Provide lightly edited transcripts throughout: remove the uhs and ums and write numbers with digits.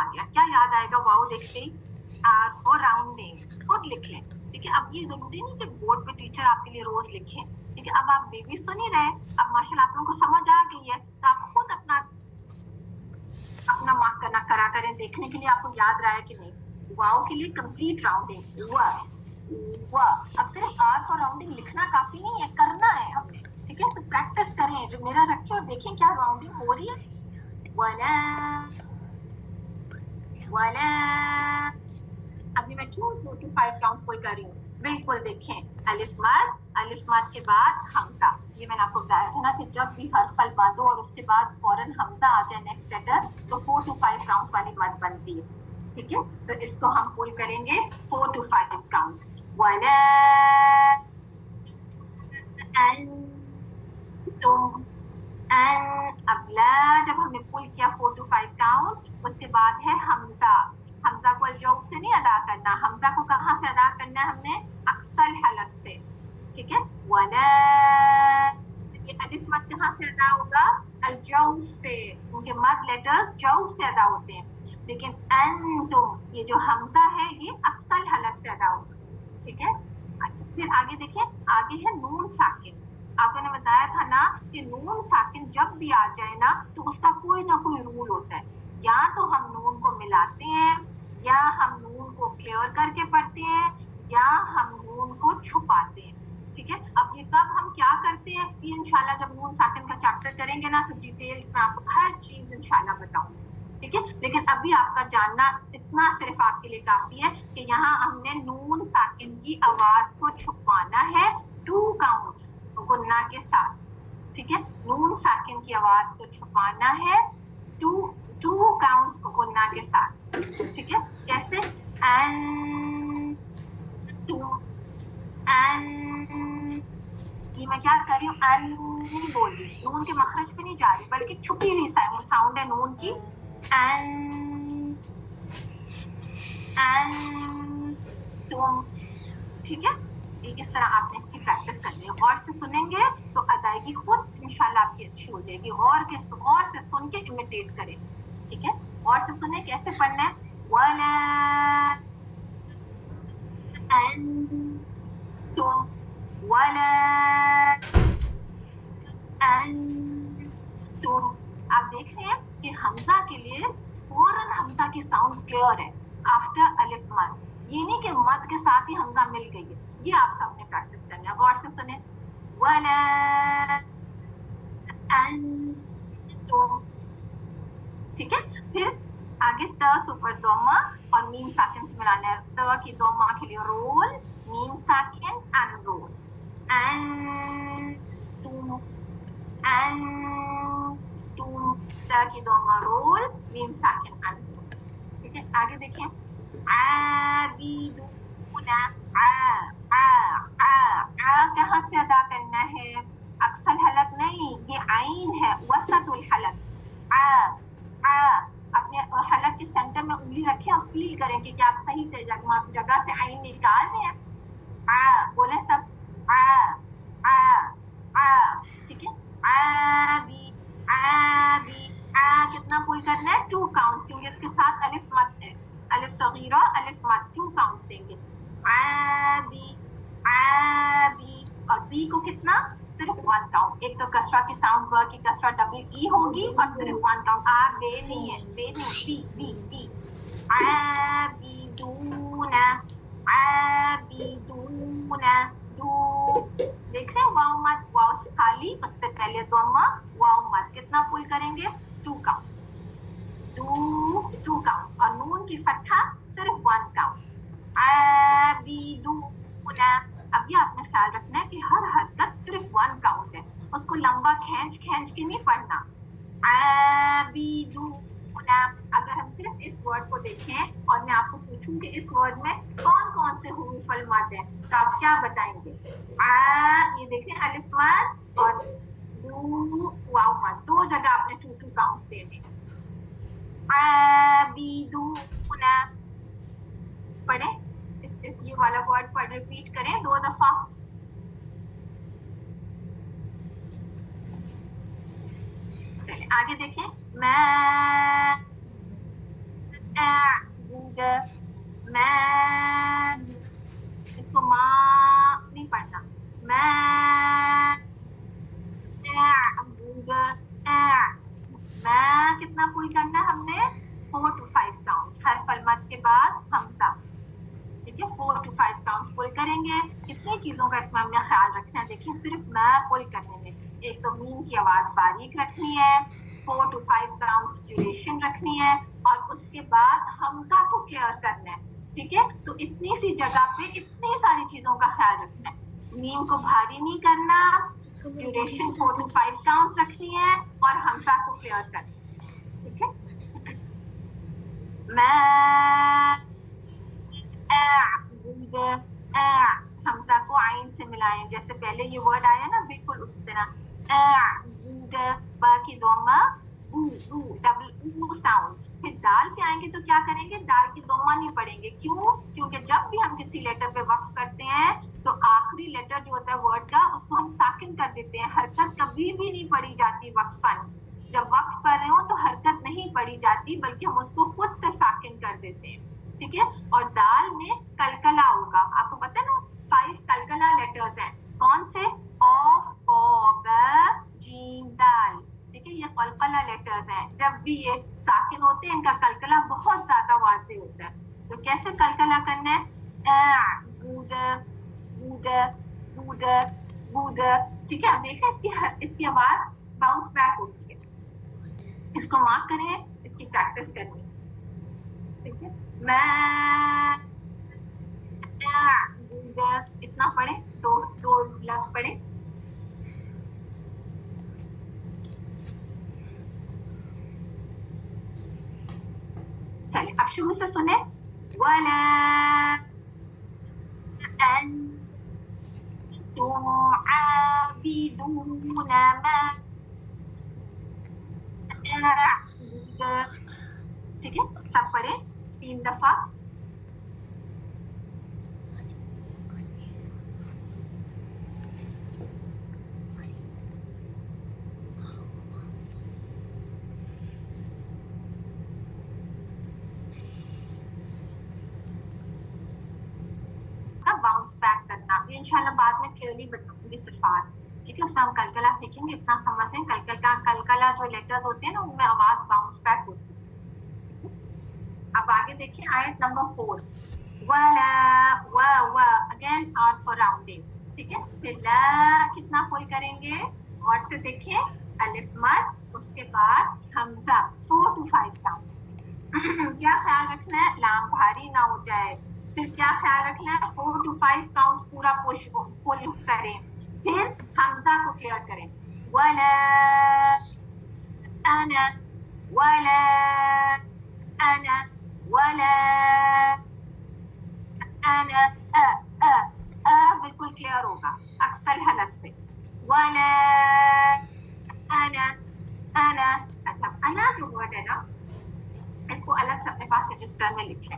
गया, क्या याद आएगा वाओ देखते ही? आर फॉर राउंडिंग, खुद लिख लें, ठीक है। अब ये जरूरी नहीं कि बोर्ड पे टीचर आपके लिए रोज लिखे, ठीक है। अब आप बेबीज तो नहीं रहे, अब माशाल्लाह आप लोगों को समझ आ गई है, तो आप खुद अपना मार्क करना करा करें, देखने के लिए आपको याद रहा है कि नहीं। वाओ के लिए कंप्लीट राउंडिंग व। अब सिर्फ आर फॉर राउंडिंग लिखना काफी नहीं है, करना है हमने, ठीक है। तो प्रैक्टिस करें, जो मेरा रखें और देखें क्या राउंडिंग हो रही है। वला वला, अभी मैं क्यों 4 to 5 काउंट्स कोई कर रही हूँ, बिल्कुल देखें, अलिफ मद के बाद हमजा, ये मैंने आपको बताया था ना कि जब भी हर्फ अल मद हो और उसके बाद फौरन हमजा आ जाए नेक्स्ट लेटर, तो 4 to 5 काउंट वाली मद बनती है, ठीक है। तो इसको हम पुल करेंगे 4 to 5 काउंट्स। वला तुम अब ला, जब हमने पुल किया 4 to 5 काउंट्स, उसके बाद है हमजा। हमजा को अलजौफ से नहीं अदा करना, हमजा को कहाँ से अदा करना है हमने? अक्सल हलक से, ठीक है। वला, ये अलिफ मद कहाँ से अदा होगा? अलजौफ से, उनके मद लेटर्स जौफ से अदा होते हैं, लेकिन अंतुम, ये जो हमजा है ये अक्सल हलक से अदा होगा, ठीक है। अच्छा, फिर आगे देखें, आगे है नून साकिन। आपको ने बताया था ना कि नून साकिन जब भी आ जाए ना तो उसका कोई ना कोई रूल होता है, या तो हम नून को मिलाते हैं, या हम नून को क्लियर करके पढ़ते हैं, या हम नून को छुपाते हैं, ठीक है। अब ये कब हम क्या करते हैं, ये इंशाल्लाह जब नून साकिन का चैप्टर करेंगे ना तो डिटेल्स में आपको हर चीज इंशाल्लाह बताऊंगी, ठीक है। लेकिन अभी आपका जानना इतना सिर्फ आपके लिए काफी है कि यहाँ हमने नून साकिन की आवाज को छुपाना है 2 काउंट्स गुन्ना के साथ, ठीक है। नून साकिन की आवाज को छुपाना है 2 काउंट्स गुन्ना के साथ, ठीक है। कैसे? ये मैं क्या कर रही हूँ, नहीं बोल रही, नून के मखरज पे नहीं जा रही, बल्कि छुपी हुई साउंड है नून की। तुम, ठीक है। इस तरह आपने इसकी प्रैक्टिस करनी है, गौर से सुनेंगे तो अदायगी खुद इंशाल्लाह आपकी अच्छी हो जाएगी। गौर से सुन के इमिटेट करें, ठीक है। गौर से सुने, कैसे पढ़ना है? वला अंतुम वला अंतुम। आप देख रहे हैं कि हमजा के लिए फौरन हमजा की साउंड क्लियर है आफ्टर अलिफ मद, ये नहीं कि मद के साथ ही हमजा मिल गई है, ये आप सबने प्रैक्टिस करना है। गौर से सुने, वला अंतुम, ठीक है। फिर आगे त के ऊपर दोमा और मीम साकिन से मिलाना है। त की दोमा के लिए रोल, मीम साकिन अनरोल, अंतुम अंतुम, त की दोमा रोल, मीम साकिन अनरोल, ठीक है। आगे देखें, आबिदूना, कहाँ से अदा करना है? अक्सल हलक नहीं, ये आइन है, वसतुल हलक। अपने हलक के सेंटर में उंगली रखें और फील करें कि क्या आप सही जगह से आइन निकाल रहे हैं। बोले सब, ठीक है। आबी आबी, कितना पुल करना है? 2 काउंट्स, क्योंकि इसके साथ अलिफ मद है, अलिफ सगीरा अलिफ मद, 2 काउंट्स देंगे। आबी आबी, और बी को कितना? सिर्फ 1 काउंट। एक तो कसरा की साउंड ब की कसरा डबल ई होगी और सिर्फ 1 काउंट। बे नहीं है, बे नहीं, बी बी बी। आबिदूना आबिदूना, दू, देख रहे हैं वाव मद, वाव से खाली, उससे पहले दोमा, वाव मद, कितना पुल करेंगे? 2 काउंट, 2 काउंट, और नून की फतहा सिर्फ 1 काउंट। आबिदूना, अब ये आपने ख्याल रखना है कि हर हरकत सिर्फ 1 काउंट है, उसको लंबा खींच के नहीं पढ़ना। आबिदूना, अगर हम सिर्फ इस वर्ड को देखें और मैं आपको पूछूं कि इस वर्ड में कौन कौन से हुरूफ अल मद हैं, तो आप क्या बताएंगे? ये देखें अलिफ मद और दू वाव मद, 2 जगह आपने 2 काउंट्स देने। आबिदूना, पढ़ें, ये वाला वर्ड पढ़, रिपीट करें 2 दफा। आगे देखें, मैं कितना पुल करना है हमने 4 to 5 काउंट्स, हर फलमत के बाद हमजा, ठीक है 4 to 5 काउंट्स पुल करेंगे। कितनी चीजों का इसमें हमने ख्याल रखना है, देखिए सिर्फ मैं पुल करने में, एक तो मीम की आवाज बारीक रखनी है, 4 to 5 काउंट्स ड्यूरेशन रखनी है, और उसके बाद हमजा को क्लियर करना है, ठीक है। तो इतनी सी जगह पे इतनी सारी चीजों का ख्याल रखना है, मीम को भारी नहीं करना, ड्यूरेशन 4 to 5 काउंट्स रखनी है, और हमजा को क्लियर करना है, ठीक है। मैं हमजा को आइन से मिलाएं, जैसे पहले ये वर्ड आया ना बिल्कुल उसी तरह, बा की दोमा डबल ऊ साउंड। फिर दाल पे आएंगे तो क्या करेंगे, दाल की दोमा नहीं पढ़ेंगे, क्यों? क्योंकि जब भी हम किसी लेटर पे वक्फ करते हैं तो आखिरी लेटर जो होता है वर्ड का उसको हम साकिन कर देते हैं, हरकत कभी भी नहीं पढ़ी जाती वक्फन। जब वक्फ कर रहे हो तो हरकत नहीं पढ़ी जाती, बल्कि हम उसको खुद से साकिन कर देते हैं, ठीक है। और दाल में कलकला होगा, आपको पता है ना 5 कलकला लेटर्स हैं, कौन से? ऑफ, ओ, ब, जीम, दाल, ठीक है। ये कलकला लेटर्स हैं, जब भी ये साकिन होते हैं इनका कलकला बहुत ज्यादा वाज़े होता है। तो कैसे कलकला करना है? बूद, बूद, बूद, बूद, ठीक है। आप देखें इसकी आवाज बाउंस बैक होती है, इसको मार्क करें, इसकी प्रैक्टिस करनी, ठीक है। मैं इतना पढ़े, दो लफ्ज पढ़े। चलिए अब शुरू से सुने, वला अंतुम आबिदून मा, ठीक है। सब पढ़े 3 दफा। बाउंस बैक करना, ये इंशाल्लाह बाद में क्लियरली बताऊंगी सिफात, ठीक है। उसमें हम कलकला सीखेंगे, इतना समझ लें कलकला जो लेटर्स होते हैं ना उनमें आवाज बाउंस बैक होती है। अब आगे देखिए आयत नंबर 4, वला व अगेन आर फॉर राउंडिंग, ठीक है। फिर ला कितना पुल करेंगे, और से देखिए अलिफ मद, उसके बाद हमजा 4 to 5 काउंट। क्या ख्याल रखना है, लाम भारी ना हो जाए। फिर क्या ख्याल रखना है, 4 to 5 काउंट्स पूरा पुल करें, फिर हमजा को क्लियर करें, वला अना, वला अना, वला अना, बिल्कुल क्लियर होगा अक्सर हलक से, वला अना। अच्छा, अना जो वर्ड है ना इसको अलग से अपने पास रजिस्टर में लिखें,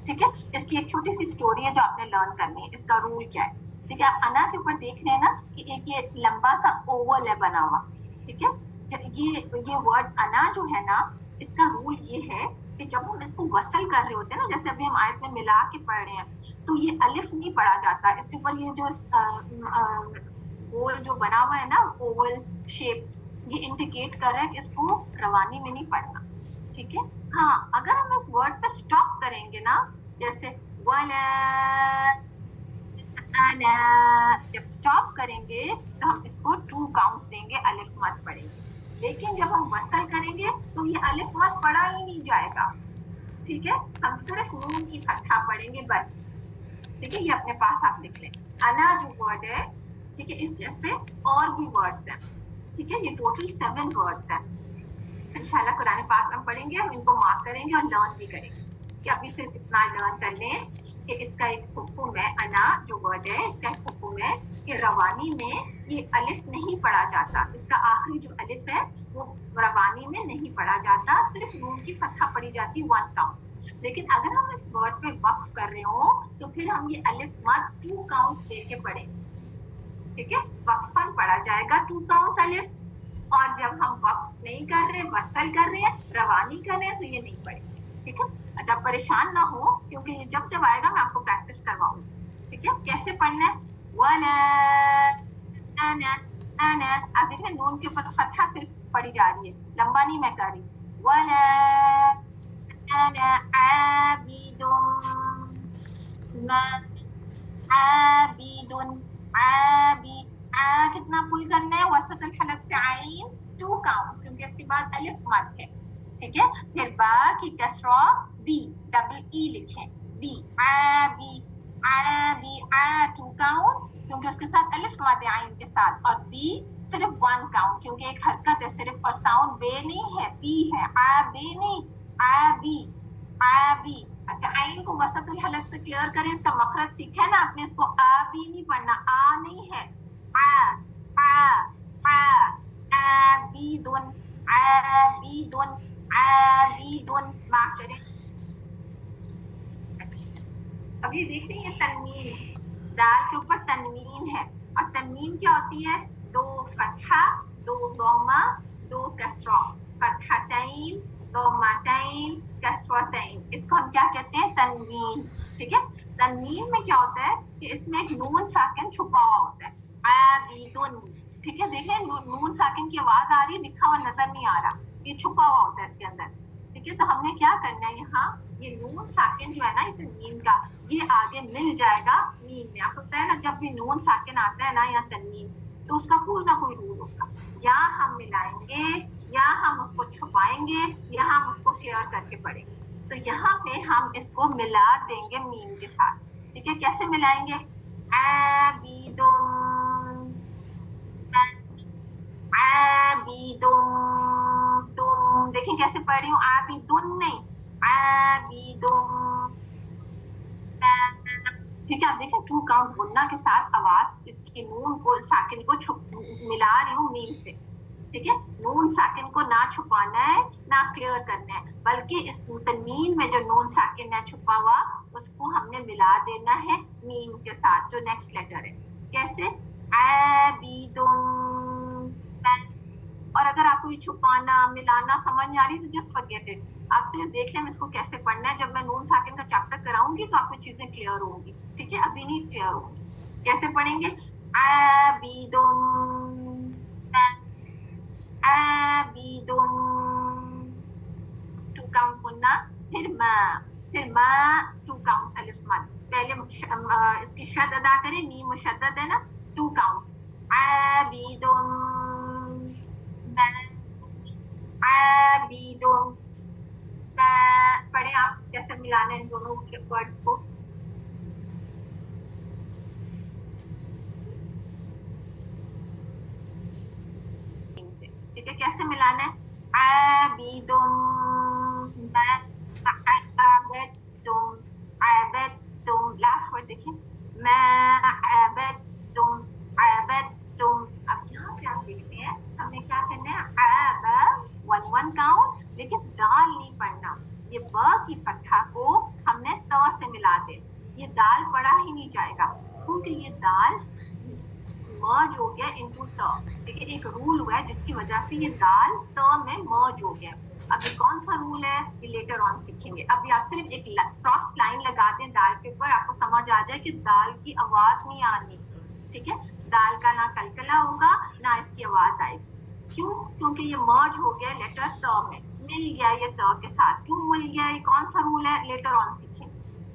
ठीक है। इसकी एक छोटी सी स्टोरी है जो आपने लर्न करनी है, इसका रूल क्या है, ठीक है। आप अना के ऊपर देख रहे हैं ना कि एक ये लंबा सा ओवल है बना हुआ, ठीक है। ये वर्ड अना जो है ना, इसका रूल ये है कि जब हम इसको वसल कर रहे होते हैं ना, जैसे अभी हम आयत में मिला के पढ़ रहे हैं, तो ये अलिफ नहीं पढ़ा जाता, इसके ऊपर ये जो गोल जो बना हुआ है ना ओवल शेप, ये इंडिकेट कर रहा है कि इसको रवानी में नहीं पढ़ना, ठीक है। हाँ, अगर हम इस वर्ड पे स्टॉप करेंगे ना, जैसे वला अना, जब स्टॉप करेंगे तो हम इसको 2 काउंट्स देंगे, अलिफ मत पढ़ेंगे। लेकिन जब हम वसल करेंगे तो ये अलिफ मत पढ़ा ही नहीं जाएगा, ठीक है। हम सिर्फ नून की फतहा पढ़ेंगे बस, ठीक है। ये अपने पास आप लिख लें, अना जो वर्ड है, ठीक है, इस जैसे और भी वर्ड्स हैं, ठीक है। ये टोटल 7 वर्ड्स हैं, इंशाल्लाह कुरान पाक में पढ़ेंगे, हम इनको मार्क करेंगे और लर्न भी करेंगे कि अभी सिर्फ इतना लर्न कर लें कि इसका एक हुक्म है, अना जो वर्ड है इसका एक हुक्म है कि रवानी में ये अलिफ नहीं पढ़ा जाता, इसका आखिरी जो अलिफ है वो रवानी में नहीं पढ़ा जाता, सिर्फ नून की फतहा पढ़ी जाती 1 काउंट। लेकिन अगर हम इस वर्ड पे वक्फ कर रहे हो तो फिर हम ये अलिफ मद 2 काउंट्स दे के पढ़ेंगे, ठीक है। वक्फन पढ़ा जाएगा 2 काउंट्स अलिफ, और जब हम वक्फ नहीं कर रहे, वसल कर रहे हैं, रवानी कर रहे हैं, तो ये नहीं पढ़ेंगे, ठीक है। अच्छा, परेशान ना हो क्योंकि ये जब आएगा मैं आपको प्रैक्टिस करवाऊंगी, ठीक है। कैसे पढ़ना है, वला अना, आप देख रहे हैं नून के ऊपर फतहा सिर्फ पढ़ी जा रही है, लंबा नहीं मैं कर रही, ولا أنا عابد ما عابد عابي कितना पुल करना है वसत हलक से आइन 2 काउंट्स क्योंकि इसके बाद अलिफ मद है ठीक है फिर बा की कसरा बी डबल ई लिखें बी आबी आबी आ 2 काउंट्स क्योंकि उसके साथ अलिफ मद आइन के साथ और बी सिर्फ 1 काउंट क्योंकि एक हरकत है सिर्फ और साउंड बे नहीं है बी है आबी नहीं आबी आबी अच्छा आइन को वसतुल हलक से क्लियर करें इसका मखरज सीखा है ना आपने इसको आ भी नहीं पढ़ना आ नहीं है आ आ आ आबीदुन आबीदुन आबीदुन माफ करें अब ये देख रही है तनवीन दाल के ऊपर तनवीन है और तनवीन क्या होती है 2 फतहा 2 दोमा 2 कसरा फतहतैन दोमातैन कसरतैन इसको हम क्या कहते हैं तनवीन ठीक है तनवीन में क्या होता है कि इसमें एक नून साकिन छुपा हुआ होता है आबीदुन ठीक है देखें नून साकिन की आवाज आ रही है लिखा हुआ नजर नहीं आ रहा ये छुपा हुआ होता है इसके अंदर ठीक है तो हमने क्या करना है यहाँ ये नून साकिन जो है ना इस तनवीन का ये आगे मिल जाएगा मीम में आपको पता है ना जब भी नून साकिन आता है ना या तनवीन तो उसका कोई ना कोई रूल होगा या हम मिलाएंगे या हम उसको छुपाएंगे या हम उसको क्लियर करके पढ़ेंगे तो यहाँ पे हम इसको मिला देंगे मीम के साथ ठीक है कैसे मिलाएंगे आबीदुन आबीदुन तुम देखिए कैसे पढ़ रही हूँ आबीदुन नहीं आबीदुन ठीक है आप देखें 2 काउंट्स गुन्ना के साथ आवाज इसकी नून को साकिन को मिला रही हूँ मीम से ठीक है नून साकिन को ना छुपाना है ना क्लियर करना है बल्कि इस तनवीन में जो नून साकिन है छुपा हुआ उसको हमने मिला देना है मीम के साथ जो नेक्स्ट लेटर है कैसे आबीदुन और अगर आपको ये छुपाना मिलाना समझ नहीं आ रही तो जस्ट फॉरगेट इट आप सिर्फ देख लें इसको कैसे पढ़ना है जब मैं नून साकिन का चैप्टर कराऊंगी तो आपको चीजें क्लियर होंगी ठीक है अभी नहीं क्लियर होंगी कैसे पढ़ेंगे आबीदुन आबीदुन 2 काउंट्स गुन्ना फिर मा 2 काउंट्स अलिफ मद पहले इसकी शद अदा करें मीम मुशद्दद है ना 2 काउंट्स आबीदुन आबीदुन पढ़े आप कैसे मिलाना इन दोनों के वर्ड्स को ठीक है कैसे मिलाना है आबीदुन आबदतुम लास्ट वर्ड देखिए आबदतुम अब यहाँ पे आप देख रहे हैं हमें क्या करना है आबा 1 काउंट लेकिन दाल नहीं पढ़ना ये ब की फतहा को हमने त से मिला दे ये दाल पढ़ा ही नहीं जाएगा क्योंकि ये दाल मर्ज हो गया इनटू त ठीक है एक रूल हुआ है जिसकी वजह से ये दाल त में मर्ज हो गया अभी कौन सा रूल है ये लेटर ऑन सीखेंगे अभी आप सिर्फ एक क्रॉस लाइन लगा दें दाल के ऊपर आपको समझ आ जाए कि दाल की आवाज नहीं आनी ठीक है दाल का ना कलकला होगा ना इसकी आवाज आएगी क्यों क्योंकि ये मर्ज हो गया लेटर त में मिल गया ये त के साथ क्यों मिल गया ये कौन सा रूल है लेटर ऑन सीखें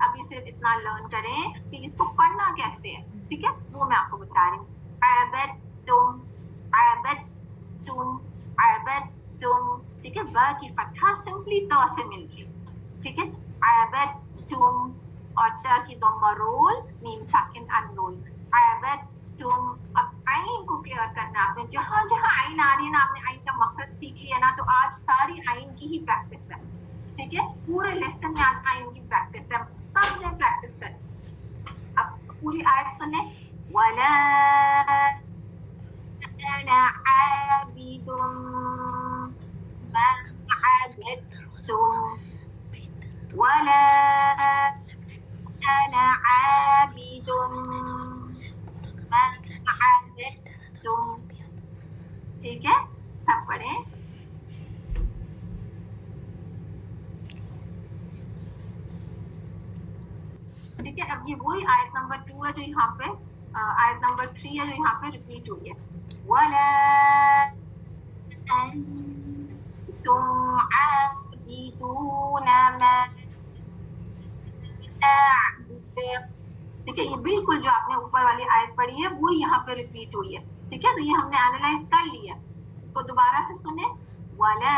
अभी सिर्फ इतना लर्न करें कि इसको पढ़ना कैसे है ठीक है वो मैं आपको बता रही हूँ आबदतुम ठीक है ब की फतहा सिंपली त से मिल गई ठीक है आबदतुम और त की दम्मा रोल मीम साकिन अनरोल आबदतुम अब आइन को क्लियर करना आपने जहां जहां आइन आ रही है ना आपने आइन का मखरज सीख लिया ना तो आज सारी आइन की ही प्रैक्टिस है ठीक है पूरे लेसन में आज आइन की प्रैक्टिस है सब ने प्रैक्टिस कर अब पूरी आयत सुने वला أنا عابد ما عبدتم ولا أنا عابد ما عبدتم ठीक है सब पढ़ें ठीक है अब ये वही आयत नंबर 2 है जो यहाँ पे आयत नंबर 3 है जो यहाँ पे रिपीट हुई है वला अंतुम ठीक है, ये बिल्कुल जो आपने ऊपर वाली आयत पढ़ी है वो यहाँ पे रिपीट हुई है। ठीक है, तो ये हमने एनालाइज कर लिया। इसको दोबारा से सुने, वला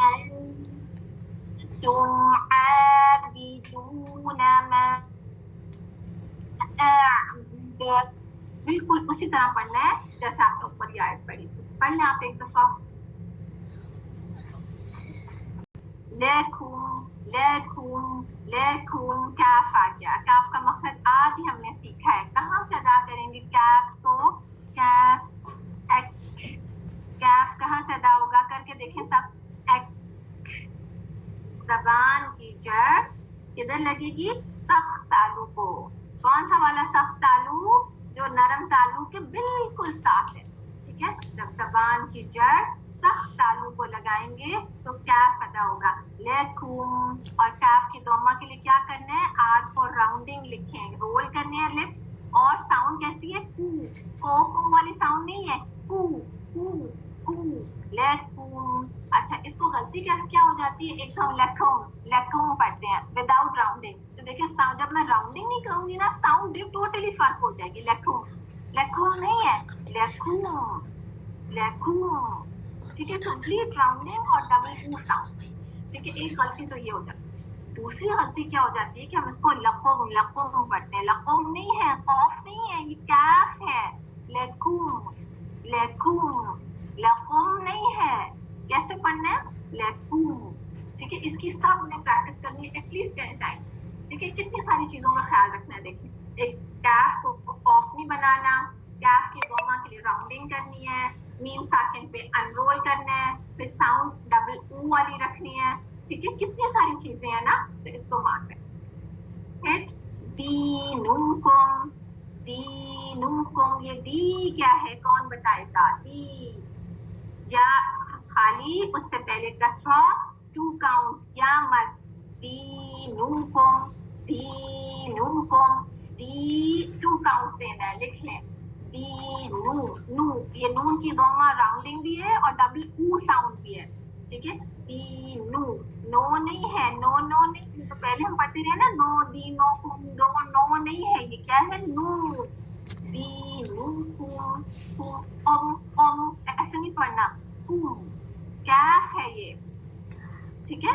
अंतुम आबिदून मा अअबुद, बिल्कुल उसी तरह पढ़ना है जैसे आपने ऊपर ये आयत पढ़ी थी। पढ़ लें आप एक दफा। लकुम लकुम लकुम, काफ आ गया। काफ का मखरज आज ही हमने सीखा है। कहाँ से अदा करेंगे काफ को? काफ एक, काफ कहाँ से अदा होगा? करके देखें सब। एक, जबान की जड़ किधर लगेगी? सख्त तालू को। कौन सा वाला सख्त तालू? जो नरम तालू के बिल्कुल साथ है। ठीक है, जब जबान की जड़ सख्त तालू को लगाएंगे तो काफ अदा होगा। लेकुम, और काफ की दोमा के लिए क्या करना है? आर फॉर राउंडिंग लिखें, रोल करने हैं लिप्स, और साउंड कैसी है? कू, को वाली साउंड नहीं है, कू कू कू, लेकुम। अच्छा, इसको गलती क्या हो जाती है? एक हम लेकुम लेकुम पढ़ते हैं विदाउट राउंडिंग। तो देखिए, जब मैं राउंडिंग नहीं करूंगी ना, साउंड टोटली फर्क हो जाएगी। लेकुम लेकुम नहीं है, लेकुम लेकुम। ठीक है, कंप्लीट राउंडिंग और डबल ऊ साउंड। ठीक है, एक गलती तो ये हो जाती है। दूसरी गलती क्या हो जाती है कि हम इसको लकुम लकुम पढ़ते हैं। लकुम नहीं है, कौफ नहीं है, ये काफ है। लेकुम लेकुम, लकुम नहीं है। कैसे पढ़ना है? लेकुम। ठीक है, इसकी सब ने प्रैक्टिस करनी है एटलीस्ट 10 टाइम। ठीक है, कितनी सारी चीजों का ख्याल रखना है। देखिए, एक काफ को ऑफ नहीं बनाना, काफ की दोमा के लिए राउंडिंग करनी है, मीम साकिन पे अनरोल करना है, फिर साउंड डबल ऊ वाली रखनी है। ठीक है, कितनी सारी चीजें हैं ना, तो इसको मान लें। फिर दीनुकुम, दीनुकुम, ये दी क्या है? कौन बताएगा? दी या खाली उससे पहले कसरा, 2 काउंट्स, या मत। दीनुकुम, दीनुकुम, दी 2 काउंट्स देना है, लिख लें। दीनू, नू, ये नून की दोमा राउंडिंग भी है और डबल ऊ साउंड भी है। ठीक है, दीनू, नो नहीं है, नो नो नहीं, तो पहले हम पढ़ते रहे ना, नो दीनो कुम, दो नो नहीं है, ये क्या है? नू। दीनू कुम, ऐसे नहीं पढ़ना, कुम, कैफ है ये। ठीक है,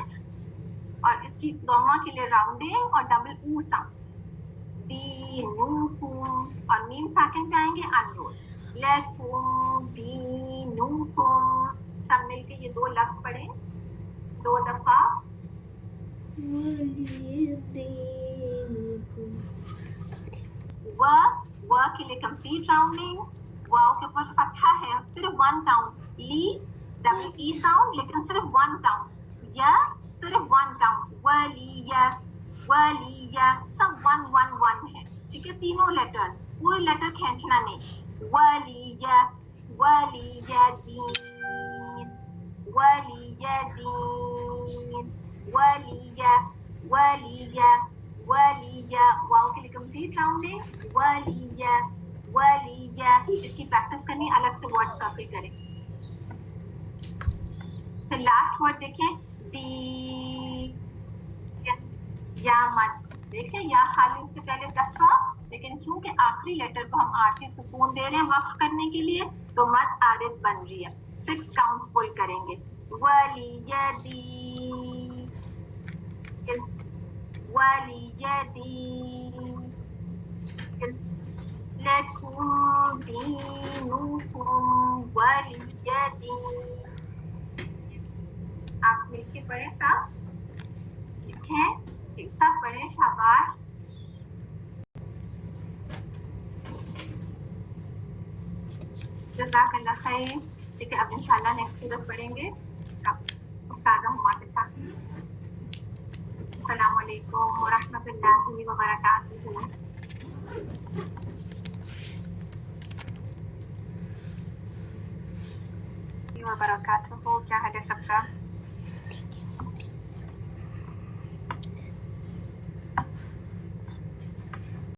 और इसकी दोमा के लिए राउंडिंग और डबल ऊ साउंड। दीनुकुम, और मीम साकिन पे आएंगे अनरोल। लकुम दीनुकुम, सब मिलके ये 2 लफ्ज पढ़े 2 दफा। व के लिए कंप्लीट राउंडिंग, वाव के ऊपर फतहा है, सिर्फ 1 काउंट। ली डबल ई साउंड, लेकिन सिर्फ 1 काउंट। या सिर्फ 1 काउंट। वलिया, वलिया, सब 1 1 1 है। ठीक है, तीनों लेटर्स, कोई लेटर खींचना नहीं। वलिया, वलिया दीन, वलिया दीन, वलिया, वलिया, वलिया, वाव के लिए कंप्लीट राउंडिंग। वलिया, वलिया, इसकी प्रैक्टिस करनी, अलग से वर्ड सर्कल करें। फिर लास्ट वर्ड देखें, दी या मत। देखिए, या खाली उससे पहले कसरा, लेकिन क्योंकि आखिरी लेटर को हम आरसी सुकून दे रहे हैं वक्फ करने के लिए, तो मत आरिद बन रही है। 6 काउंट्स पुल करेंगे। वलियदी, वलियदी, लकुम दीनुकुम वलियदीन। आप मिलके पढ़े सब, ठीक है जी, सब पढ़े, शाबाश। जज़ाकल्लाह खैर। ठीक है, अब इंशाल्लाह नेक्स्ट सूरत पढ़ेंगे अब उस्ताद हुमा के साथ। अस्सलाम वालेकुम व रहमतुल्लाहि व बरकातुहू। क्या है सबका?